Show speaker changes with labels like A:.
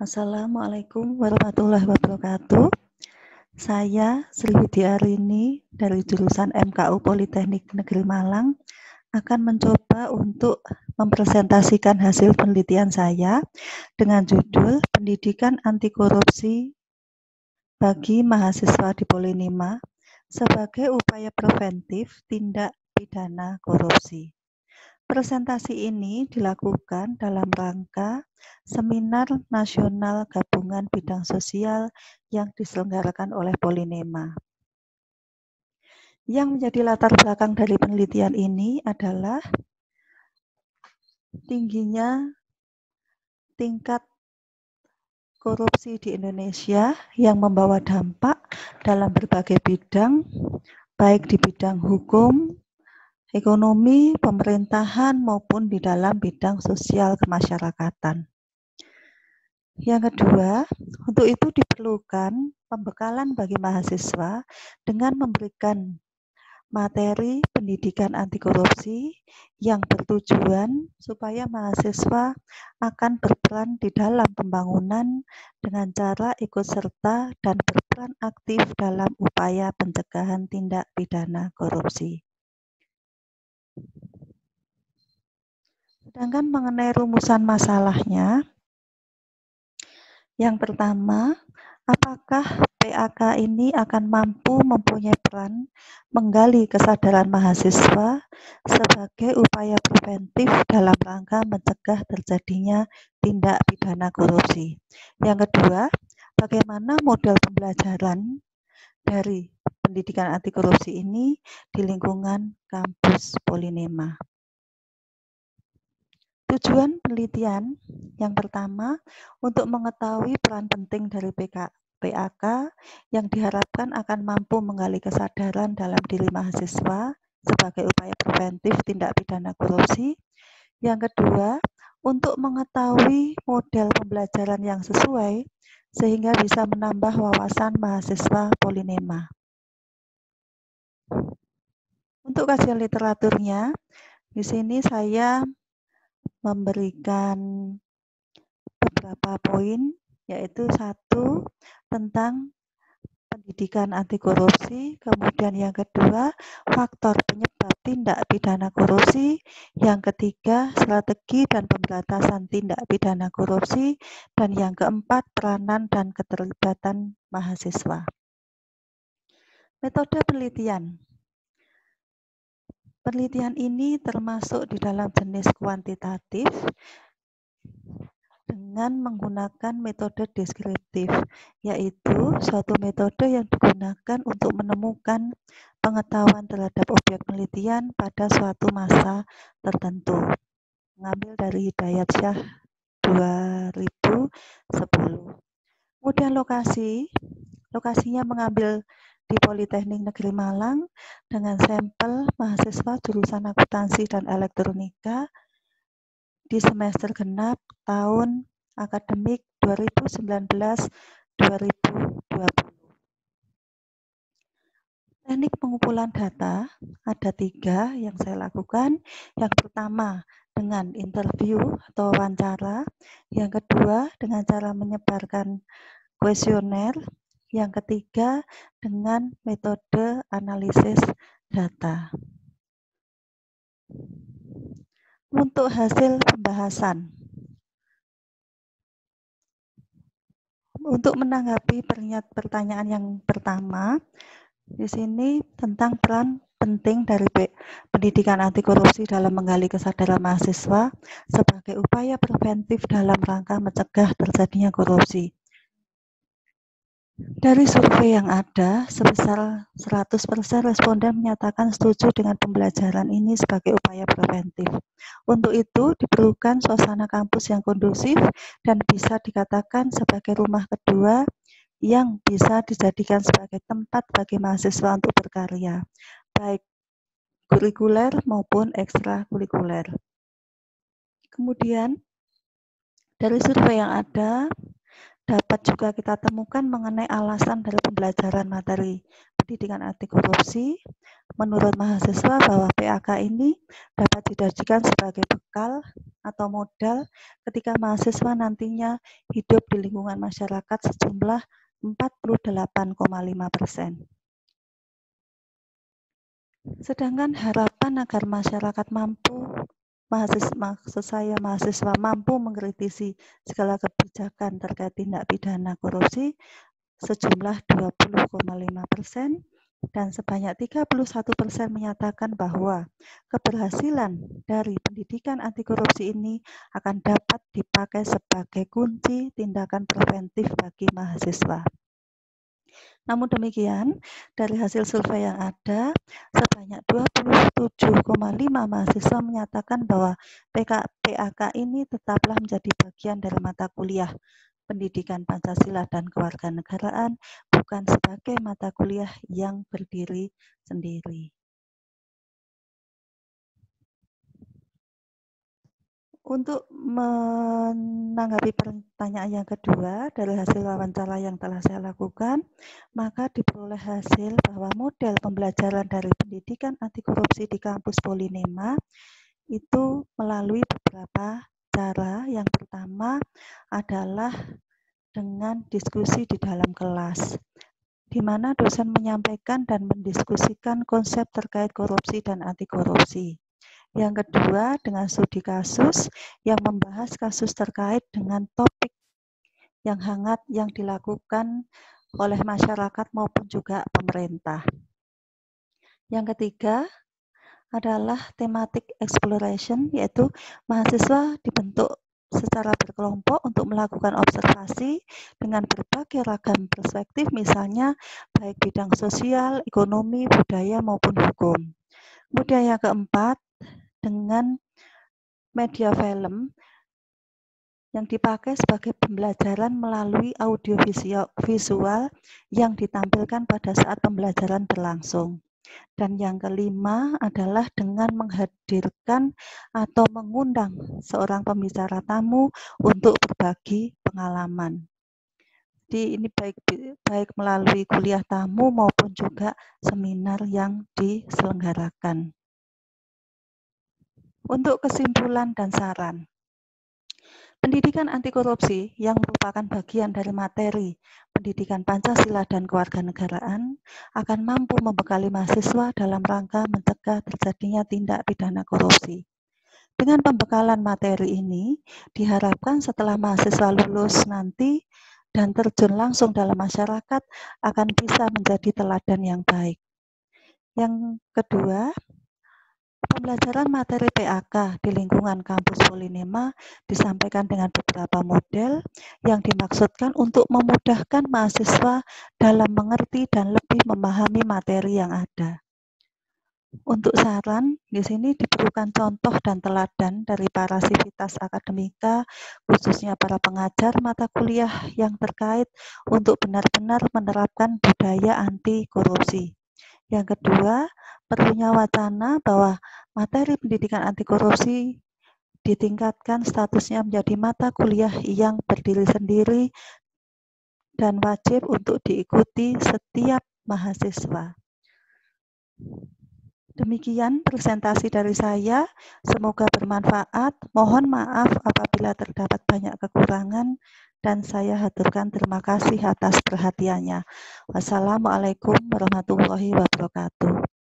A: Assalamualaikum warahmatullahi wabarakatuh. Saya Sri Widya Arini dari jurusan MKU Politeknik Negeri Malang akan mencoba untuk mempresentasikan hasil penelitian saya dengan judul Pendidikan Anti Korupsi bagi Mahasiswa di Polinema sebagai upaya preventif tindak pidana korupsi. Presentasi ini dilakukan dalam rangka Seminar Nasional Gabungan Bidang Sosial yang diselenggarakan oleh Polinema. Yang menjadi latar belakang dari penelitian ini adalah tingginya tingkat korupsi di Indonesia yang membawa dampak dalam berbagai bidang, baik di bidang hukum, ekonomi, pemerintahan, maupun di dalam bidang sosial kemasyarakatan. Yang kedua, untuk itu diperlukan pembekalan bagi mahasiswa dengan memberikan materi pendidikan anti korupsi yang bertujuan supaya mahasiswa akan berperan di dalam pembangunan dengan cara ikut serta dan berperan aktif dalam upaya pencegahan tindak pidana korupsi. Sedangkan mengenai rumusan masalahnya, yang pertama, apakah PAK ini akan mampu mempunyai peran menggali kesadaran mahasiswa sebagai upaya preventif dalam rangka mencegah terjadinya tindak pidana korupsi? Yang kedua, bagaimana model pembelajaran dari pendidikan anti korupsi ini di lingkungan kampus Polinema? Tujuan penelitian yang pertama, untuk mengetahui peran penting dari PAK yang diharapkan akan mampu menggali kesadaran dalam diri mahasiswa sebagai upaya preventif tindak pidana korupsi. Yang kedua, untuk mengetahui model pembelajaran yang sesuai sehingga bisa menambah wawasan mahasiswa Polinema. Untuk kajian literaturnya, di sini saya memberikan beberapa poin, yaitu satu, tentang pendidikan anti korupsi, kemudian yang kedua, faktor penyebab tindak pidana korupsi, yang ketiga, strategi dan pemberantasan tindak pidana korupsi, dan yang keempat, peranan dan keterlibatan mahasiswa. Metode penelitian. Penelitian ini termasuk di dalam jenis kuantitatif dengan menggunakan metode deskriptif, yaitu suatu metode yang digunakan untuk menemukan pengetahuan terhadap objek penelitian pada suatu masa tertentu. Mengambil dari Hidayatsyah 2010. Kemudian lokasinya mengambil di Politeknik Negeri Malang dengan sampel mahasiswa jurusan akuntansi dan elektronika di semester genap tahun akademik 2019-2020. Teknik pengumpulan data ada 3 yang saya lakukan. Yang pertama dengan interview atau wawancara, yang kedua dengan cara menyebarkan kuesioner, yang ketiga dengan metode analisis data. Untuk hasil pembahasan, untuk menanggapi pertanyaan yang pertama, di sini tentang peran penting dari pendidikan anti korupsi dalam menggali kesadaran mahasiswa sebagai upaya preventif dalam rangka mencegah terjadinya korupsi. Dari survei yang ada, sebesar 100% responden menyatakan setuju dengan pembelajaran ini sebagai upaya preventif. Untuk itu, diperlukan suasana kampus yang kondusif dan bisa dikatakan sebagai rumah kedua yang bisa dijadikan sebagai tempat bagi mahasiswa untuk berkarya, baik kurikuler maupun ekstrakurikuler. Kemudian, dari survei yang ada, dapat juga kita temukan mengenai alasan dari pembelajaran materi pendidikan anti korupsi, menurut mahasiswa bahwa PAK ini dapat dijadikan sebagai bekal atau modal ketika mahasiswa nantinya hidup di lingkungan masyarakat sejumlah 48,5%. Sedangkan harapan agar masyarakat mahasiswa mampu mengkritisi segala kebijakan terkait tindak pidana korupsi sejumlah 20,5%, dan sebanyak 31% menyatakan bahwa keberhasilan dari pendidikan anti korupsi ini akan dapat dipakai sebagai kunci tindakan preventif bagi mahasiswa. Namun demikian, dari hasil survei yang ada, sebanyak 27,5 mahasiswa menyatakan bahwa PAK ini tetaplah menjadi bagian dari mata kuliah pendidikan Pancasila dan kewarganegaraan, bukan sebagai mata kuliah yang berdiri sendiri. Untuk menanggapi pertanyaan yang kedua dari hasil wawancara yang telah saya lakukan, maka diperoleh hasil bahwa model pembelajaran dari pendidikan anti korupsi di kampus Polinema itu melalui beberapa cara. Yang pertama adalah dengan diskusi di dalam kelas, di mana dosen menyampaikan dan mendiskusikan konsep terkait korupsi dan anti korupsi. Yang kedua, dengan studi kasus yang membahas kasus terkait dengan topik yang hangat yang dilakukan oleh masyarakat maupun juga pemerintah. Yang ketiga adalah thematic exploration, yaitu mahasiswa dibentuk secara berkelompok untuk melakukan observasi dengan berbagai ragam perspektif, misalnya baik bidang sosial, ekonomi, budaya maupun hukum. Kemudian yang keempat, dengan media film yang dipakai sebagai pembelajaran melalui audiovisual yang ditampilkan pada saat pembelajaran berlangsung. Dan yang kelima adalah dengan menghadirkan atau mengundang seorang pembicara tamu untuk berbagi pengalaman. Jadi ini baik melalui kuliah tamu maupun juga seminar yang diselenggarakan. Untuk kesimpulan dan saran, pendidikan anti korupsi yang merupakan bagian dari materi pendidikan Pancasila dan kewarganegaraan akan mampu membekali mahasiswa dalam rangka mencegah terjadinya tindak pidana korupsi. Dengan pembekalan materi ini, diharapkan setelah mahasiswa lulus nanti dan terjun langsung dalam masyarakat akan bisa menjadi teladan yang baik. Yang kedua, pembelajaran materi PAK di lingkungan kampus Polinema disampaikan dengan beberapa model yang dimaksudkan untuk memudahkan mahasiswa dalam mengerti dan lebih memahami materi yang ada. Untuk saran, di sini diperlukan contoh dan teladan dari para sivitas akademika, khususnya para pengajar mata kuliah yang terkait untuk benar-benar menerapkan budaya anti korupsi. Yang kedua, perlunya wacana bahwa materi pendidikan anti korupsi ditingkatkan statusnya menjadi mata kuliah yang berdiri sendiri dan wajib untuk diikuti setiap mahasiswa. Demikian presentasi dari saya, semoga bermanfaat. Mohon maaf apabila terdapat banyak kekurangan dan saya haturkan terima kasih atas perhatiannya. Wassalamualaikum warahmatullahi wabarakatuh.